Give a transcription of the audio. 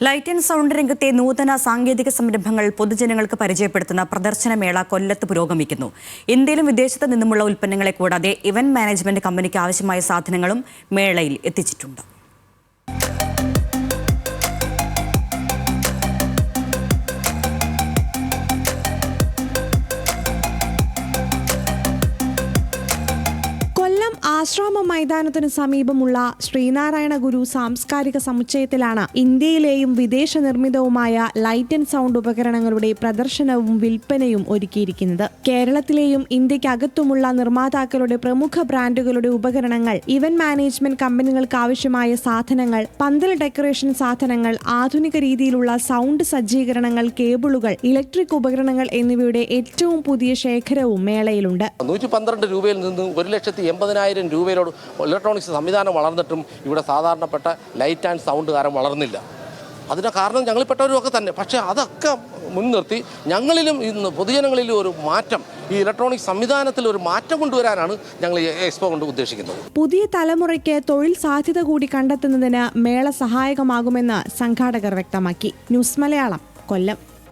Light and sound രംഗത്തെ നൂതന സാങ്കേതിക സംരംഭങ്ങൾ പൊതുജനങ്ങൾക്ക് പരിചയപ്പെടുത്തുന്ന പ്രദർശനമേള കൊല്ലത്ത് പുരോഗമിക്കുന്നു. ഇന്ത്യയിലും വിദേശത്ത് നിന്നുമുള്ള ഉൽപ്പന്നങ്ങളെ കൂടാതെ ഇവന്റ് മാനേജ്മെന്റ് കമ്പനിക്ക് ആവശ്യമായ സാധനങ്ങളും മേളയിൽ എത്തിച്ചിട്ടുണ്ട്. കൊല്ലം ആശ്രാമ മൈതാനത്തിനു സമീപമുള്ള ശ്രീനാരായണ ഗുരു സാംസ്കാരിക സമുച്ചയത്തിലാണ് ഇന്ത്യയിലെയും വിദേശ നിർമ്മിതവുമായ ലൈറ്റ് ആൻഡ് സൗണ്ട് ഉപകരണങ്ങളുടെ പ്രദർശനവും വിൽപ്പനയും ഒരുക്കിയിരിക്കുന്നത്. കേരളത്തിലെയും ഇന്ത്യക്കകത്തുമുള്ള നിർമ്മാതാക്കളുടെ പ്രമുഖ ബ്രാൻഡുകളുടെ ഉപകരണങ്ങൾ, ഇവന്റ് മാനേജ്മെന്റ് കമ്പനികൾക്ക് ആവശ്യമായ സാധനങ്ങൾ, പന്തൽ ഡെക്കറേഷൻ സാധനങ്ങൾ, ആധുനിക രീതിയിലുള്ള സൗണ്ട് സജ്ജീകരണങ്ങൾ, കേബിളുകൾ, ഇലക്ട്രിക് ഉപകരണങ്ങൾ എന്നിവയുടെ ഏറ്റവും പുതിയ ശേഖരവും മേളയിലുണ്ട്. 112 രൂപയിൽ നിന്ന് 1,80,000 രൂപയിലോട് ഇലക്ട്രോണിക്സ് സംവിധാനം വളർന്നിട്ടും ഇവിടെ സാധാരണപ്പെട്ട ലൈറ്റ് ആൻഡ് സൗണ്ടുകാരൻ വളർന്നില്ല. അതിൻ്റെ കാരണം ഞങ്ങളിൽപ്പെട്ടവരുമൊക്കെ തന്നെ. പക്ഷേ അതൊക്കെ മുൻനിർത്തി ഞങ്ങളിലും ഇന്ന് പൊതുജനങ്ങളിലും ഒരു മാറ്റം, ഈ ഇലക്ട്രോണിക് സംവിധാനത്തിൽ ഒരു മാറ്റം കൊണ്ടുവരാനാണ് ഞങ്ങൾ ഈ എക്സ്പോ കൊണ്ട് ഉദ്ദേശിക്കുന്നത്. പുതിയ തലമുറയ്ക്ക് തൊഴിൽ സാധ്യത കൂടി കണ്ടെത്തുന്നതിന് മേള സഹായകമാകുമെന്ന് സംഘാടകർ വ്യക്തമാക്കി. ന്യൂസ് മലയാളം, കൊല്ലം.